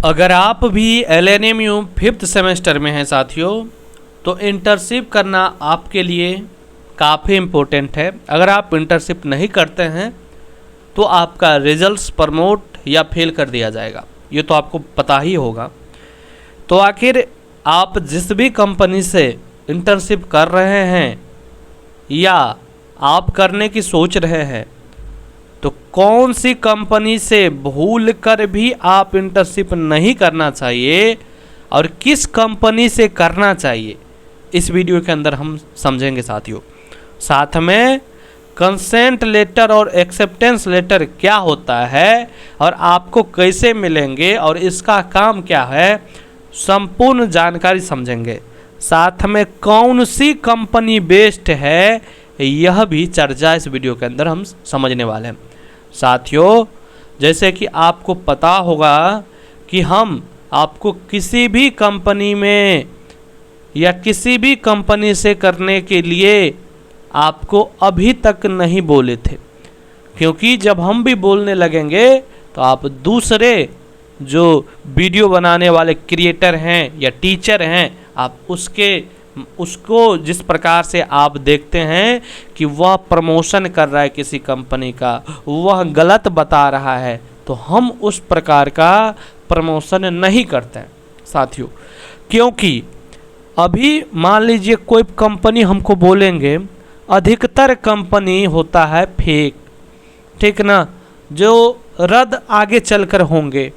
अगर आप भी LNMU 5th सेमेस्टर में हैं साथियों, तो इंटर्नशिप करना आपके लिए काफ़ी इम्पोर्टेंट है। अगर आप इंटर्नशिप नहीं करते हैं तो आपका रिजल्ट्स प्रमोट या फेल कर दिया जाएगा, ये तो आपको पता ही होगा। तो आखिर आप जिस भी कंपनी से इंटर्नशिप कर रहे हैं या आप करने की सोच रहे हैं, तो कौन सी कंपनी से भूल कर भी आप इंटर्नशिप नहीं करना चाहिए और किस कंपनी से करना चाहिए, इस वीडियो के अंदर हम समझेंगे साथियों। साथ में कंसेंट लेटर और एक्सेप्टेंस लेटर क्या होता है और आपको कैसे मिलेंगे और इसका काम क्या है, संपूर्ण जानकारी समझेंगे। साथ में कौन सी कंपनी बेस्ट है, यह भी चर्चा इस वीडियो के अंदर हम समझने वाले हैं साथियों। जैसे कि आपको पता होगा कि हम आपको किसी भी कंपनी में या किसी भी कंपनी से करने के लिए आपको अभी तक नहीं बोले थे, क्योंकि जब हम भी बोलने लगेंगे तो आप दूसरे जो वीडियो बनाने वाले क्रिएटर हैं या टीचर हैं, आप उसको जिस प्रकार से आप देखते हैं कि वह प्रमोशन कर रहा है किसी कंपनी का, वह गलत बता रहा है, तो हम उस प्रकार का प्रमोशन नहीं करते हैं साथियों। क्योंकि अभी मान लीजिए कोई कंपनी हमको बोलेंगे, अधिकतर कंपनी होता है फेक, ठीक ना, जो रद्द आगे चलकर होंगे।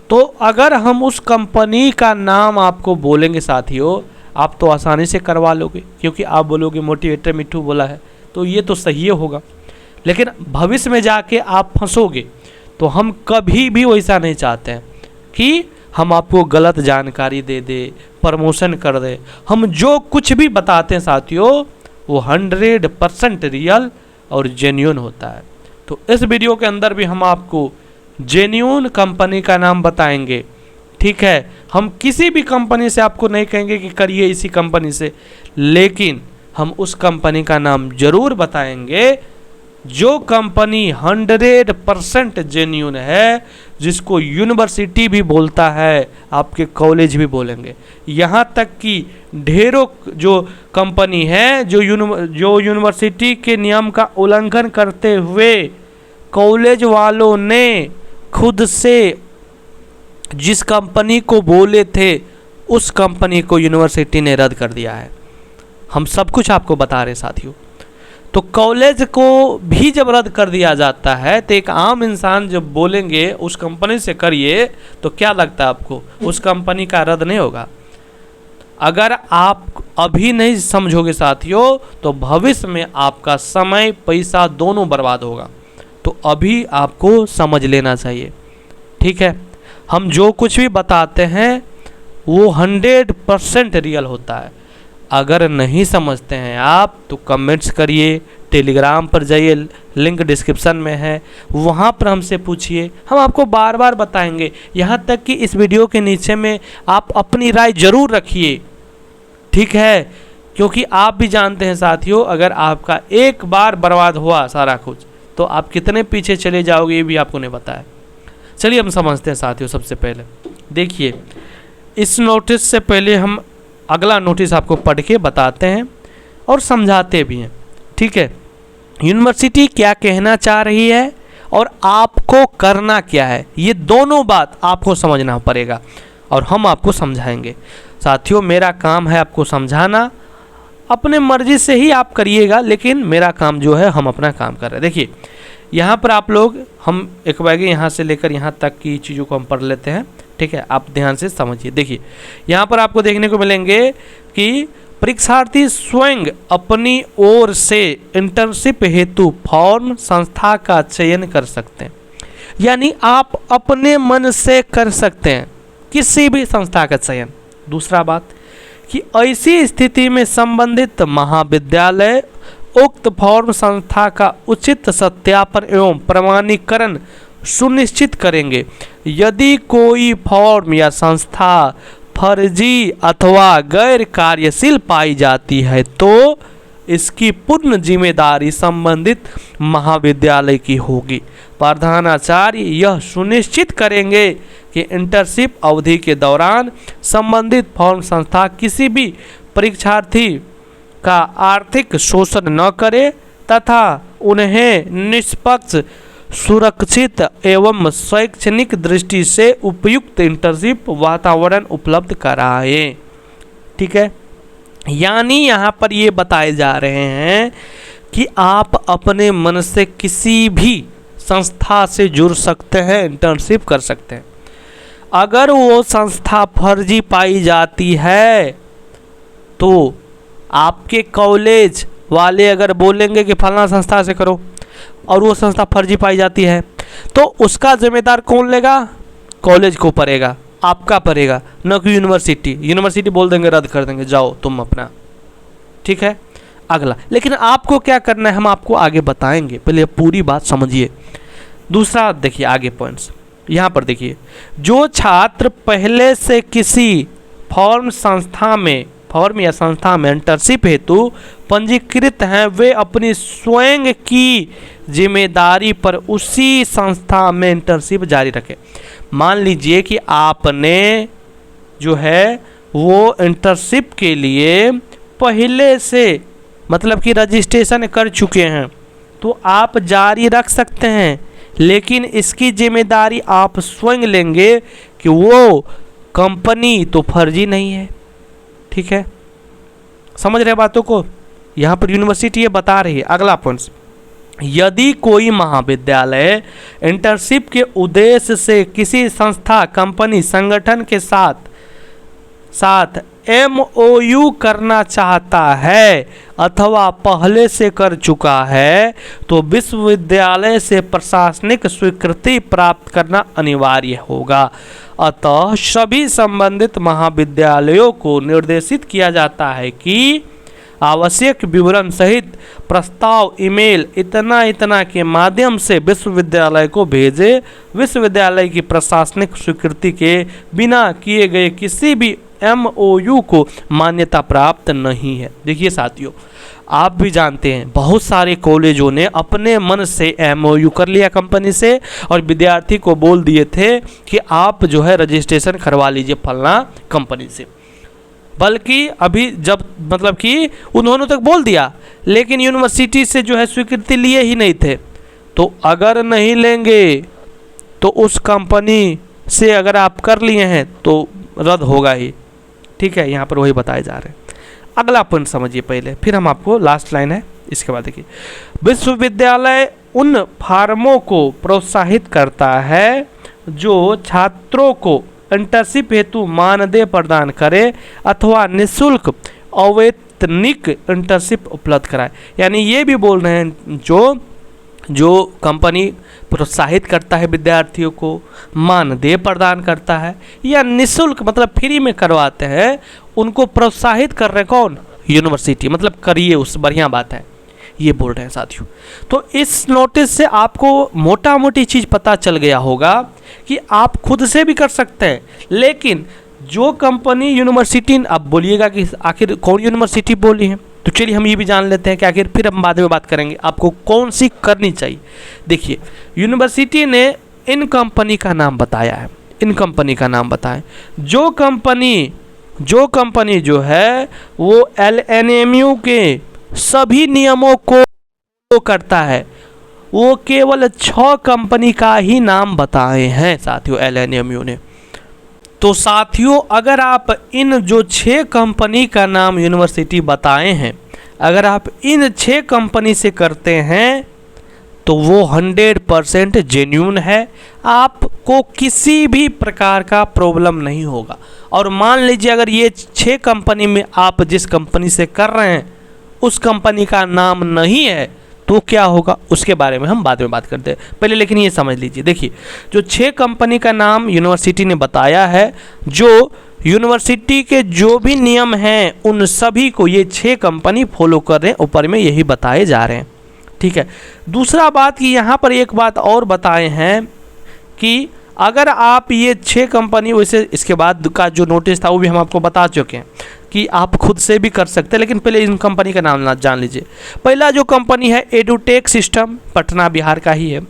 तो अगर हम उस कंपनी का नाम आपको बोलेंगे साथियों, आप तो आसानी से करवा लोगे, क्योंकि आप बोलोगे मोटिवेटर मिट्ठू बोला है, तो ये तो सही होगा। लेकिन भविष्य में जाके आप फंसोगे, तो हम कभी भी वैसा नहीं चाहते हैं कि हम आपको गलत जानकारी दे दे, प्रमोशन कर दे। हम जो कुछ भी बताते हैं साथियों, वो 100% रियल और जेन्युइन होता है। तो इस वीडियो के अंदर भी हम आपको जेन्युइन कंपनी का नाम बताएंगे, ठीक है। हम किसी भी कंपनी से आपको नहीं कहेंगे कि करिए इसी कंपनी से, लेकिन हम उस कंपनी का नाम जरूर बताएंगे जो कंपनी 100% जेन्युइन है, जिसको यूनिवर्सिटी भी बोलता है, आपके कॉलेज भी बोलेंगे। यहाँ तक कि ढेरों जो कंपनी है जो यूनिवर्सिटी के नियम का उल्लंघन करते हुए कॉलेज वालों ने खुद से जिस कंपनी को बोले थे, उस कंपनी को यूनिवर्सिटी ने रद्द कर दिया है। हम सब कुछ आपको बता रहे साथियों। तो कॉलेज को भी जब रद्द कर दिया जाता है, तो एक आम इंसान जब बोलेंगे उस कंपनी से करिए, तो क्या लगता है आपको, उस कंपनी का रद्द नहीं होगा? अगर आप अभी नहीं समझोगे साथियों, तो भविष्य में आपका समय पैसा दोनों बर्बाद होगा। तो अभी आपको समझ लेना चाहिए, ठीक है। हम जो कुछ भी बताते हैं वो 100% रियल होता है। अगर नहीं समझते हैं आप, तो कमेंट्स करिए, टेलीग्राम पर जाइए, लिंक डिस्क्रिप्शन में है, वहाँ पर हमसे पूछिए, हम आपको बार बार बताएंगे। यहाँ तक कि इस वीडियो के नीचे में आप अपनी राय जरूर रखिए, ठीक है, क्योंकि आप भी जानते हैं साथियों, अगर आपका एक बार बर्बाद हुआ सारा कुछ, तो आप कितने पीछे चले जाओगे, ये भी आपको नहीं पता है। चलिए हम समझते हैं साथियों। सबसे पहले देखिए, इस नोटिस से पहले हम अगला नोटिस आपको पढ़ के बताते हैं और समझाते भी हैं, ठीक है। यूनिवर्सिटी क्या कहना चाह रही है और आपको करना क्या है, ये दोनों बात आपको समझना पड़ेगा और हम आपको समझाएंगे साथियों। मेरा काम है आपको समझाना, अपने मर्जी से ही आप करिएगा, लेकिन मेरा काम जो है, हम अपना काम कर रहे हैं। देखिए यहाँ पर आप लोग, हम एक बार यहाँ से लेकर यहाँ तक की चीज़ों को हम पढ़ लेते हैं, ठीक है। आप ध्यान से समझिए। देखिए यहाँ पर आपको देखने को मिलेंगे कि परीक्षार्थी स्वयं अपनी ओर से इंटर्नशिप हेतु फॉर्म संस्था का चयन कर सकते हैं, यानी आप अपने मन से कर सकते हैं किसी भी संस्था का चयन। दूसरा बात कि ऐसी स्थिति में संबंधित महाविद्यालय उक्त फॉर्म संस्था का उचित सत्यापन एवं प्रमाणीकरण सुनिश्चित करेंगे। यदि कोई फॉर्म या संस्था फर्जी अथवा गैर कार्यशील पाई जाती है, तो इसकी पूर्ण जिम्मेदारी संबंधित महाविद्यालय की होगी। प्रधानाचार्य यह सुनिश्चित करेंगे कि इंटर्नशिप अवधि के दौरान संबंधित फॉर्म संस्था किसी भी परीक्षार्थी का आर्थिक शोषण न करे तथा उन्हें निष्पक्ष, सुरक्षित एवं शैक्षणिक दृष्टि से उपयुक्त इंटर्नशिप वातावरण उपलब्ध कराए। ठीक है, यानी यहाँ पर ये बताए जा रहे हैं कि आप अपने मन से किसी भी संस्था से जुड़ सकते हैं, इंटर्नशिप कर सकते हैं। अगर वो संस्था फर्जी पाई जाती है तो आपके कॉलेज वाले अगर बोलेंगे कि फलाना संस्था से करो और वो संस्था फर्जी पाई जाती है तो उसका जिम्मेदार कौन लेगा? कॉलेज को पड़ेगा, आपका पड़ेगा, न कि यूनिवर्सिटी। यूनिवर्सिटी बोल देंगे रद्द कर देंगे, जाओ तुम अपना। ठीक है, अगला। लेकिन आपको क्या करना है हम आपको आगे बताएंगे, पहले पूरी बात समझिए। दूसरा देखिए आगे पॉइंट्स, यहाँ पर देखिए, जो छात्र पहले से किसी फॉर्म या संस्था में इंटर्नशिप हेतु पंजीकृत हैं वे अपनी स्वयं की जिम्मेदारी पर उसी संस्था में इंटर्नशिप जारी रखें। मान लीजिए कि आपने जो है वो इंटर्नशिप के लिए पहले से मतलब कि रजिस्ट्रेशन कर चुके हैं तो आप जारी रख सकते हैं, लेकिन इसकी जिम्मेदारी आप स्वयं लेंगे कि वो कंपनी तो फर्जी नहीं है। ठीक है, समझ रहे बातों को? यहाँ पर यूनिवर्सिटी ये बता रही है। अगला पॉइंट, यदि कोई महाविद्यालय इंटर्नशिप के उद्देश्य से किसी संस्था, कंपनी, संगठन के साथ MOU करना चाहता है अथवा पहले से कर चुका है तो विश्वविद्यालय से प्रशासनिक स्वीकृति प्राप्त करना अनिवार्य होगा। अतः सभी संबंधित महाविद्यालयों को निर्देशित किया जाता है कि आवश्यक विवरण सहित प्रस्ताव ईमेल इतना के माध्यम से विश्वविद्यालय को भेजे। विश्वविद्यालय की प्रशासनिक स्वीकृति के बिना किए गए किसी भी MOU को मान्यता प्राप्त नहीं है। देखिए साथियों, आप भी जानते हैं बहुत सारे कॉलेजों ने अपने मन से MOU कर लिया कंपनी से और विद्यार्थी को बोल दिए थे कि आप जो है रजिस्ट्रेशन करवा लीजिए फलना कंपनी से। बल्कि अभी जब मतलब कि उन्होंने तक बोल दिया लेकिन यूनिवर्सिटी से जो है स्वीकृति लिए ही नहीं थे। तो अगर नहीं लेंगे तो उस कंपनी से अगर आप कर लिए हैं तो रद्द होगा ही। ठीक है, यहाँ पर वही बताए जा रहे हैं। अगला पॉइंट समझिए पहले, फिर हम आपको लास्ट लाइन है इसके बाद देखिए। विश्वविद्यालय उन फार्मों को प्रोत्साहित करता है जो छात्रों को इंटर्नशिप हेतु मानदेय प्रदान करे अथवा निःशुल्क अवैतनिक इंटर्नशिप उपलब्ध कराए। यानी ये भी बोल रहे हैं जो कंपनी प्रोत्साहित करता है विद्यार्थियों को, मानदेय प्रदान करता है या निःशुल्क मतलब फ्री में करवाते हैं, उनको प्रोत्साहित कर रहे कौन? यूनिवर्सिटी। मतलब करिए, उस बढ़िया बात है, ये बोल रहे हैं साथियों। तो इस नोटिस से आपको मोटा मोटी चीज़ पता चल गया होगा कि आप खुद से भी कर सकते हैं, लेकिन जो कंपनी यूनिवर्सिटी, अब बोलिएगा कि आखिर कौन यूनिवर्सिटी बोली है, तो चलिए हम ये भी जान लेते हैं कि आखिर, फिर हम बाद में बात करेंगे आपको कौन सी करनी चाहिए। देखिए, यूनिवर्सिटी ने इन कंपनी का नाम बताया है, इन कंपनी का नाम बताएं। जो कंपनी जो है वो LNMU के सभी नियमों को करता है, वो केवल 6 कंपनी का ही नाम बताए हैं साथियों LNMU ने। तो साथियों, अगर आप इन जो 6 कंपनी का नाम यूनिवर्सिटी बताए हैं, अगर आप इन 6 कंपनी से करते हैं तो वो 100% जेन्युइन है, आपको किसी भी प्रकार का प्रॉब्लम नहीं होगा। और मान लीजिए अगर ये 6 कंपनी में आप जिस कंपनी से कर रहे हैं उस कंपनी का नाम नहीं है तो क्या होगा, उसके बारे में हम बाद में बात करते हैं। पहले लेकिन ये समझ लीजिए, देखिए जो 6 कंपनी का नाम यूनिवर्सिटी ने बताया है, जो यूनिवर्सिटी के जो भी नियम हैं उन सभी को ये 6 कंपनी फॉलो कर रहे हैं, ऊपर में यही बताए जा रहे हैं। ठीक है, दूसरा बात कि यहाँ पर एक बात और बताए हैं कि अगर आप ये 6 कंपनी, वैसे इसके बाद का जो नोटिस था वो भी हम आपको बता चुके हैं कि आप खुद से भी कर सकते हैं, लेकिन पहले इन कंपनी का नाम जान लीजिए। पहला जो कंपनी है एडुटेक सिस्टम, पटना बिहार का ही है।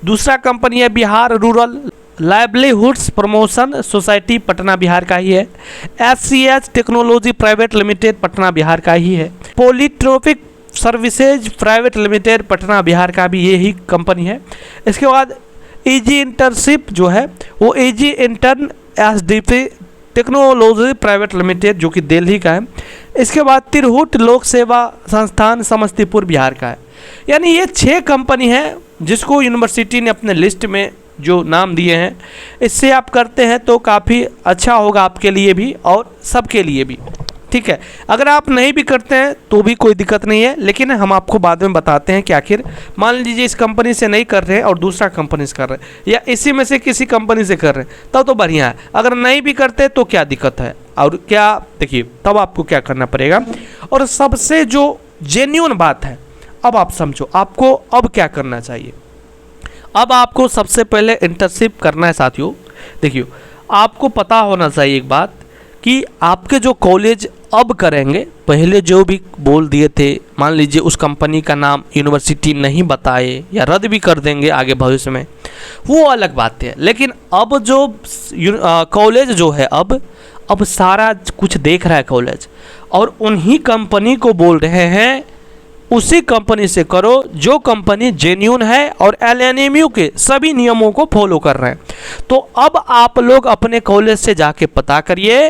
दूसरा कंपनी है Bihar rural livelihoods promotion society, Patna Bihar का ही है। SCH technology private limited, Patna Bihar का ही है। Polytropic services private limited, Patna Bihar का भी यही कंपनी है। इसके बाद इजी इंटर्नशिप जो है वो easy intern SDP technology private limited जो कि दिल्ली का है। इसके बाद तिरहुट लोक सेवा संस्थान समस्तीपुर बिहार का है। यानी ये 6 कंपनी है जिसको यूनिवर्सिटी ने अपने लिस्ट में जो नाम दिए हैं। इससे आप करते हैं तो काफ़ी अच्छा होगा आपके लिए भी और सबके लिए भी, ठीक है। अगर आप नहीं भी करते हैं तो भी कोई दिक्कत नहीं है, लेकिन हम आपको बाद में बताते हैं कि आखिर मान लीजिए इस कंपनी से नहीं कर रहे हैं और दूसरा कंपनी से कर रहे हैं या इसी में से किसी कंपनी से कर रहे हैं तब तो बढ़िया है। अगर नहीं भी करते तो क्या दिक्कत है और क्या, देखिए तब आपको क्या करना पड़ेगा। और सबसे जो जेन्युइन बात है, अब आप समझो आपको अब क्या करना चाहिए। अब आपको सबसे पहले इंटर्नशिप करना है साथियों। देखिए आपको पता होना चाहिए एक बात कि आपके जो कॉलेज अब करेंगे, पहले जो भी बोल दिए थे, मान लीजिए उस कंपनी का नाम यूनिवर्सिटी नहीं बताए या रद्द भी कर देंगे आगे भविष्य में, वो अलग बात है। लेकिन अब जो कॉलेज जो है अब सारा कुछ देख रहा है कॉलेज, और उन्हीं कंपनी को बोल रहे हैं उसी कंपनी से करो जो कंपनी जेन्युइन है और LNMU के सभी नियमों को फॉलो कर रहे हैं। तो अब आप लोग अपने कॉलेज से जाके पता करिए,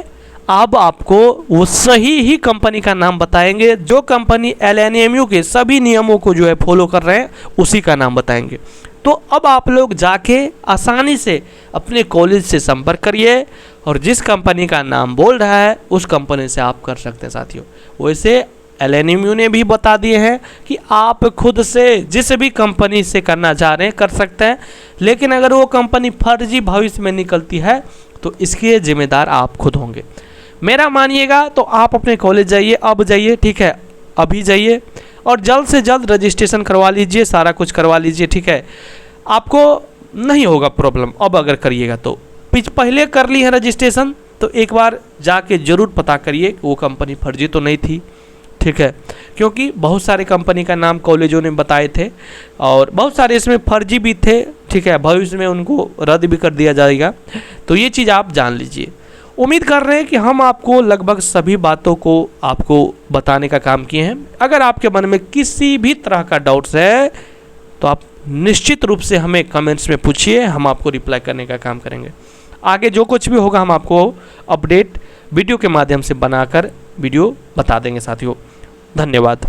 अब आपको वो सही ही कंपनी का नाम बताएंगे। जो कंपनी LNMU के सभी नियमों को जो है फॉलो कर रहे हैं उसी का नाम बताएंगे। तो अब आप लोग जाके आसानी से अपने कॉलेज से संपर्क करिए और जिस कंपनी का नाम बोल रहा है उस कंपनी से आप कर सकते हैं साथियों। वैसे LNMU ने भी बता दिए हैं कि आप खुद से जिस भी कंपनी से करना चाह रहे हैं कर सकते हैं, लेकिन अगर वो कंपनी फर्जी भविष्य में निकलती है तो इसके जिम्मेदार आप खुद होंगे। मेरा मानिएगा तो आप अपने कॉलेज जाइए, अब जाइए, ठीक है, अभी जाइए और जल्द से जल्द रजिस्ट्रेशन करवा लीजिए, सारा कुछ करवा लीजिए, ठीक है। आपको नहीं होगा प्रॉब्लम अब अगर करिएगा तो। पहले कर ली है रजिस्ट्रेशन तो एक बार जाके ज़रूर पता करिए वो कंपनी फर्जी तो नहीं थी, ठीक है, क्योंकि बहुत सारे कंपनी का नाम कॉलेजों ने बताए थे और बहुत सारे इसमें फर्जी भी थे, ठीक है। भविष्य में उनको रद्द भी कर दिया जाएगा, तो ये चीज़ आप जान लीजिए। उम्मीद कर रहे हैं कि हम आपको लगभग सभी बातों को आपको बताने का काम किए हैं। अगर आपके मन में किसी भी तरह का डाउट्स है तो आप निश्चित रूप से हमें कमेंट्स में पूछिए, हम आपको रिप्लाई करने का काम करेंगे। आगे जो कुछ भी होगा हम आपको अपडेट वीडियो के माध्यम से बनाकर वीडियो बता देंगे साथियों। धन्यवाद।